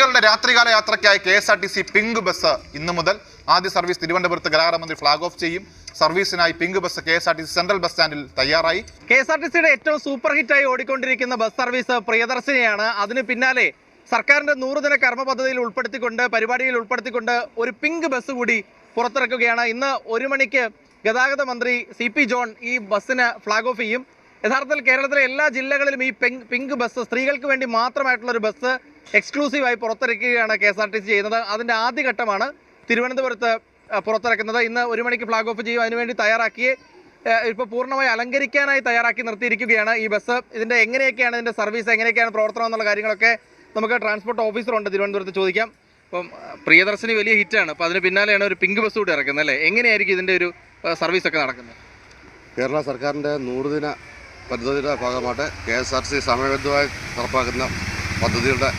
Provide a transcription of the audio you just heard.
സ്ത്രീകളുടെ രാത്രികാല യാത്രയ്ക്കായി KSRTC പിങ്ക് ബസ് ഇന്നു മുതൽ ആദ്യ സർവീസ് തിരുവനന്തപുരത്ത് ഗതാഗതമന്ത്രി ഫ്ളാഗ് ഓഫ് ചെയ്യും. സർവീസിനായി pink bus KSRTC central bus സ്റ്റാൻഡിൽ തയ്യാറായി. KSRTCയുടെ ഏറ്റവും സൂപ്പർ ഹിറ്റായി ഓടിക്കൊണ്ടിരിക്കുന്ന ബസ് സർവീസ് പ്രിയദർശിനിയാണ്. അതിന് പിന്നാലെ സർക്കാരിന്റെ 100 ദിന കർമ്മ പദ്ധതിയിൽ പരിപാടിയിൽ ഉൾപ്പെടുത്തിക്കൊണ്ട് ഒരു പിങ്ക് ബസ് കൂടി പുറത്തിറക്കുകയാണ്. ഇന്ന് 1 മണിക്ക് ഗതാഗത മന്ത്രി CP ജോൺ ഈ ബസ്സിന് ഫ്ളാഗ് ഓഫ് ചെയ്യും. യഥാർത്ഥത്തിൽ കേരളത്തിലെ എല്ലാ ജില്ലകളിലും ഈ പിങ്ക് ബസ് സ്ത്രീകൾക്ക് വേണ്ടി മാത്രമായിട്ടുള്ള ഒരു ബസ് എക്സ്ക്ലൂസീവായി പുറത്തിറക്കുകയാണ് KSRTC ചെയ്യുന്നത്. അതിൻ്റെ ആദ്യഘട്ടമാണ് തിരുവനന്തപുരത്ത് പുറത്തിറക്കുന്നത്. ഇന്ന് 1 മണിക്ക് ഫ്ളാഗ് ഓഫ് ചെയ്യും. അതിനുവേണ്ടി ഇപ്പോൾ പൂർണ്ണമായി അലങ്കരിക്കാനായി തയ്യാറാക്കി നിർത്തിയിരിക്കുകയാണ് ഈ ബസ്. എങ്ങനെയൊക്കെയാണ് ഇതിൻ്റെ സർവീസ്, എങ്ങനെയൊക്കെയാണ് പ്രവർത്തനം എന്നുള്ള കാര്യങ്ങളൊക്കെ നമുക്ക് ട്രാൻസ്പോർട്ട് ഓഫീസറുണ്ട് തിരുവനന്തപുരത്ത് ചോദിക്കാം. അപ്പം പ്രിയദർശിനി വലിയ ഹിറ്റാണ്. അപ്പോൾ അതിന് പിന്നാലെയാണ് ഒരു പിങ്ക് ബസ് കൂടി ഇറക്കുന്നത് അല്ലേ? എങ്ങനെയായിരിക്കും ഇതിൻ്റെ ഒരു സർവീസൊക്കെ നടക്കുന്നത്? കേരള സർക്കാരിൻ്റെ 100 ദിന പദ്ധതിയുടെ ഭാഗമായിട്ട് KSRTC സമയബദ്ധമായി നടപ്പാക്കുന്ന പദ്ധതിയുടെ